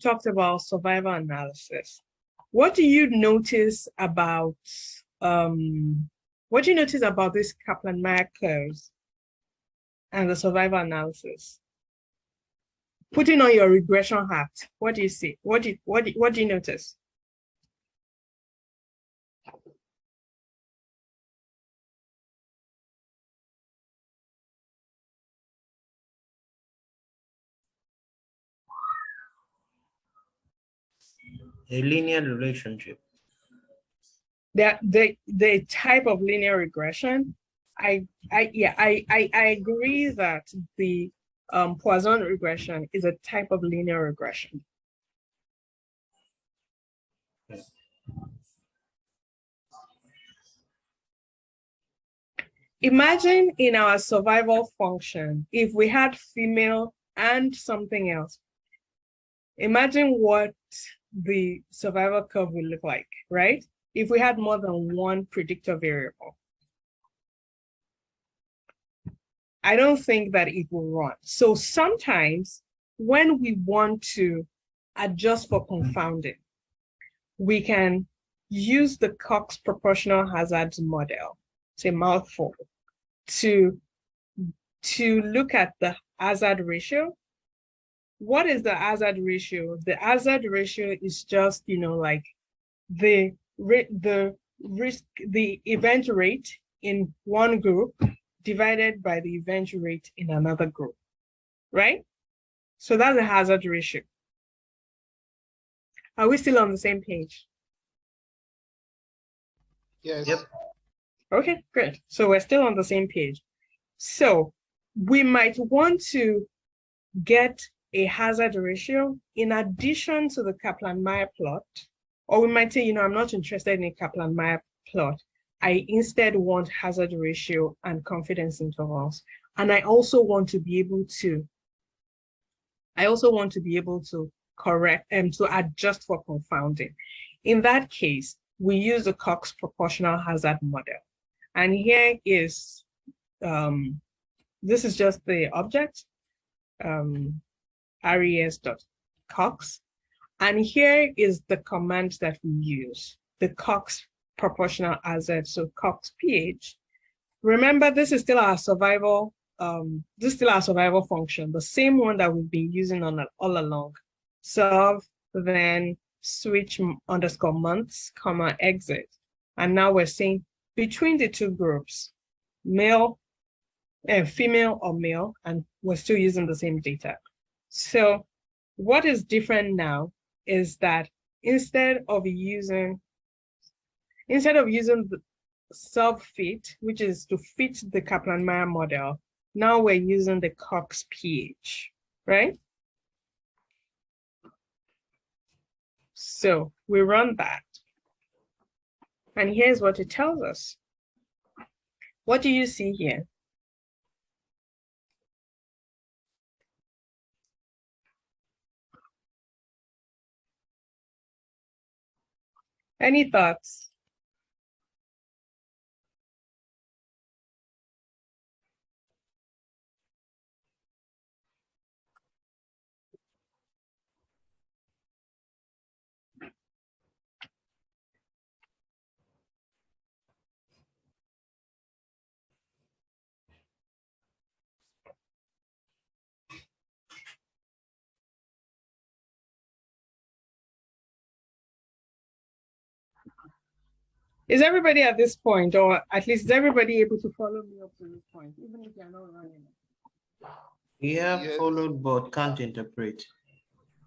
talked about survival analysis. What do you notice about this Kaplan-Meier curves and the survival analysis? Putting on your regression hat, what do you see? What do you notice? A linear relationship. The type of linear regression. I agree that the Poisson regression is a type of linear regression. Okay. Imagine in our survival function, if we had female and something else, imagine what the survival curve will look like, right? If we had more than one predictor variable. I don't think that it will run. So sometimes when we want to adjust for confounding, we can use the Cox proportional hazards model, it's a mouthful, to look at the hazard ratio. What is the hazard ratio? The hazard ratio is just, like the risk, the event rate in one group divided by the event rate in another group, right? So that's the hazard ratio. Are we still on the same page? Yes. Yep. Okay, great. So we're still on the same page. So we might want to get a hazard ratio in addition to the Kaplan-Meier plot, or we might say, I'm not interested in a Kaplan-Meier plot. I instead want hazard ratio and confidence intervals. And I also want to be able to correct to adjust for confounding. In that case, we use the Cox proportional hazard model. And here is, this is just the object, res.cox. And here is the command that we use, the Cox proportional hazard, so Cox PH. Remember, this is still our survival, function, the same one that we've been using all along. Solve, then switch underscore months, comma, exit. And now we're saying between the two groups, male and female or male, and we're still using the same data. So what is different now is that instead of using the sub-fit, which is to fit the Kaplan-Meier model, now we're using the Cox PH, right? So we run that. And here's what it tells us. What do you see here? Any thoughts? Is everybody at this point, or at least is everybody able to follow me up to this point, even if you're not running? We have Yes. followed but can't interpret.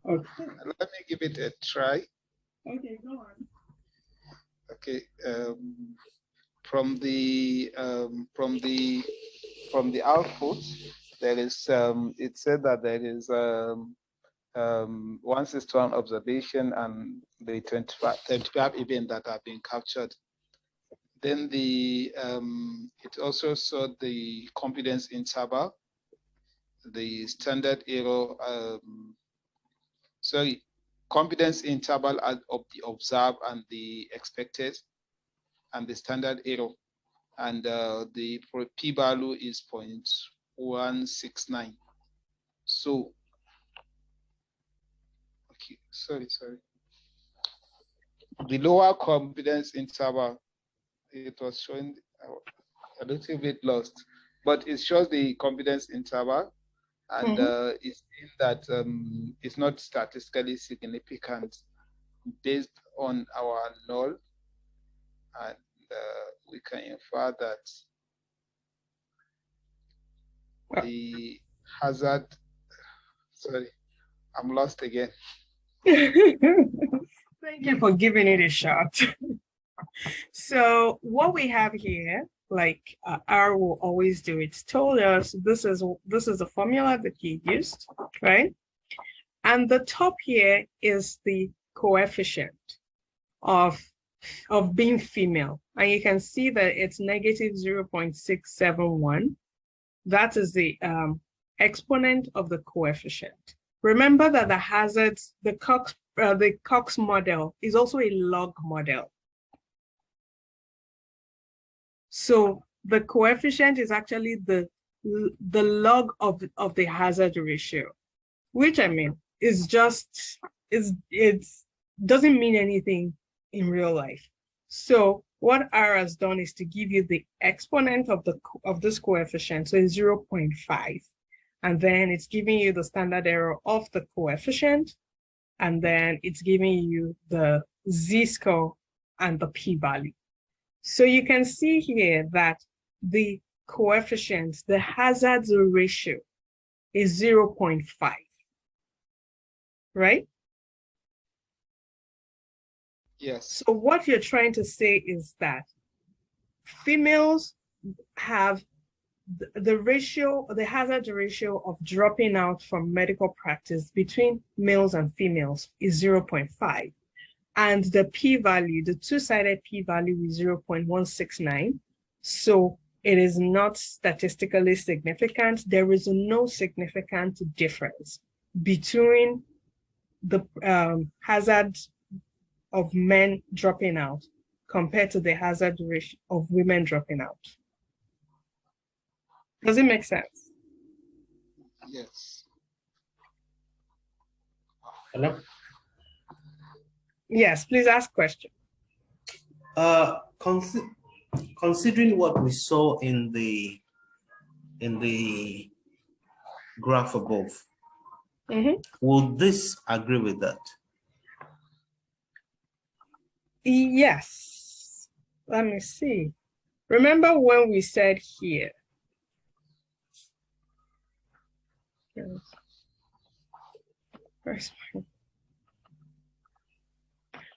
Okay. Let me give it a try. Okay, go on. Okay. From the output, there is it said that there is 161 observation and the 35 events that have been captured. Then it also saw the confidence interval, the standard error, confidence interval of the observed and the expected, and the standard error, and the p-value is 0.169. So, Okay, sorry. The lower confidence interval, it was showing a little bit lost, but it shows the confidence interval, and it's in that it's not statistically significant based on our null, and we can infer that the hazard, sorry, I'm lost again. Thank you for giving it a shot. So what we have here, like R will always do, it's told us this is the formula that you used, right? And the top here is the coefficient of being female. And you can see that it's negative 0.671. That is the exponent of the coefficient. Remember that the hazards, the Cox model is also a log model. So the coefficient is actually the log of the hazard ratio, which I mean is just it doesn't mean anything in real life. So what R has done is to give you the exponent of this coefficient, so it's 0.5, and then it's giving you the standard error of the coefficient, and then it's giving you the z-score and the p-value. So you can see here that the coefficient, the hazard ratio, is 0.5, right? Yes. So what you're trying to say is that females have the ratio, the hazard ratio of dropping out from medical practice between males and females is 0.5. And the p-value, the two-sided p-value is 0.169. So it is not statistically significant. There is no significant difference between the hazard of men dropping out compared to the hazard ratio of women dropping out. Does it make sense? Yes. Hello? Yes, please ask question. Considering what we saw in the graph above, will this agree with that? Yes. Let me see. Remember when we said here. First one.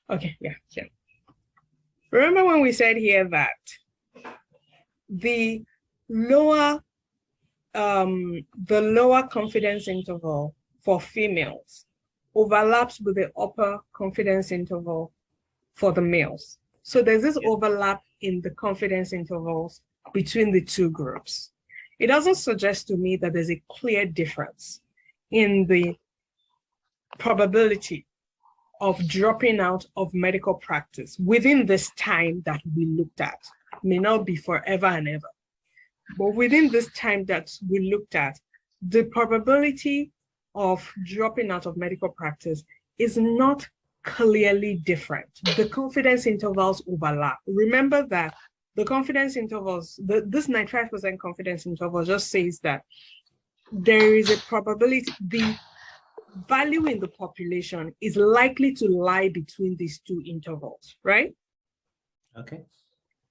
Okay, yeah. Remember when we said here that the lower confidence interval for females overlaps with the upper confidence interval for the males. So there's this overlap in the confidence intervals between the two groups. It doesn't suggest to me that there's a clear difference in the probability of dropping out of medical practice within this time that we looked at. May not be forever and ever, but within this time that we looked at, the probability of dropping out of medical practice is not clearly different. The confidence intervals overlap. Remember that the confidence intervals, this 95% confidence interval just says that there is a probability, the value in the population is likely to lie between these two intervals, right? Okay.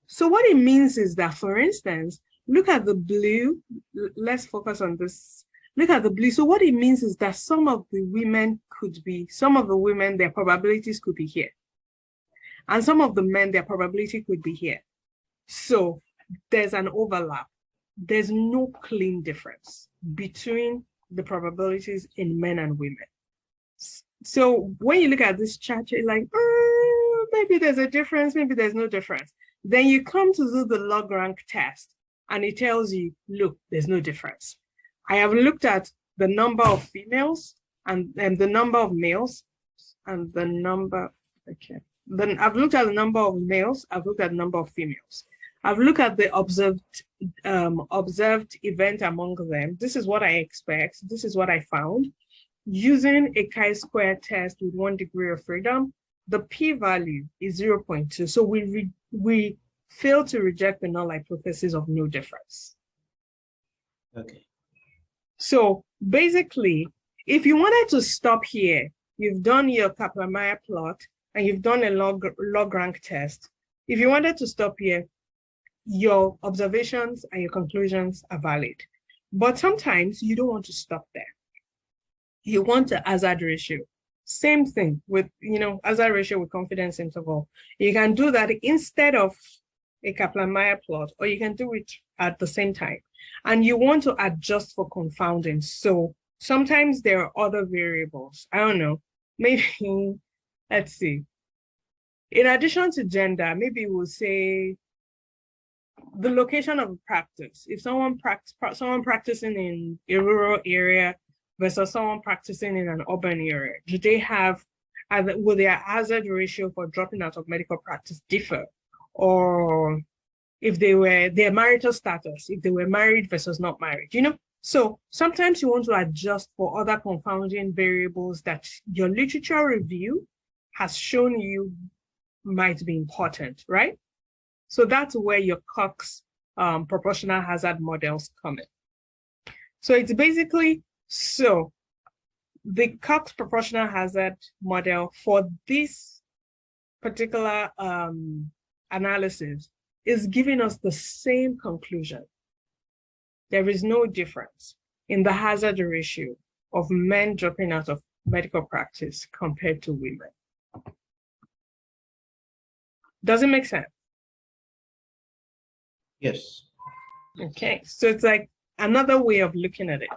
So what it means is that, for instance, look at the blue. Let's focus on this. Look at the blue. So what it means is that some of the women, their probabilities could be here. And some of the men, their probability could be here. So there's an overlap. There's no clean difference between the probabilities in men and women. So when you look at this chart, you're like, maybe there's a difference, maybe there's no difference. Then you come to do the log rank test and it tells you, look, there's no difference. I have looked at the number of females and the number of males and the number, okay. Then I've looked at the number of males, I've looked at the number of females. I've looked at the observed event among them. This is what I expect. This is what I found. using a chi-square test with 1 degree of freedom, the p-value is 0.2. So we fail to reject the null hypothesis of no difference. Okay. So basically, if you wanted to stop here, you've done your Kaplan-Meier plot and you've done a log rank test. If you wanted to stop here, your observations and your conclusions are valid. But sometimes you don't want to stop there. You want a hazard ratio. Same thing with, hazard ratio with confidence interval. You can do that instead of a Kaplan-Meier plot, or you can do it at the same time. And you want to adjust for confounding. So sometimes there are other variables. I don't know, maybe, let's see. In addition to gender, maybe we'll say the location of practice. If someone practicing in a rural area versus someone practicing in an urban area, do they have, will their hazard ratio for dropping out of medical practice differ? Or if their marital status, if they were married versus not married, So sometimes you want to adjust for other confounding variables that your literature review has shown you might be important, right? So that's where your Cox proportional hazard models come in. So it's basically, the Cox proportional hazard model for this particular analysis is giving us the same conclusion. There is no difference in the hazard ratio of men dropping out of medical practice compared to women. Does it make sense? Yes. Okay, so it's like another way of looking at it.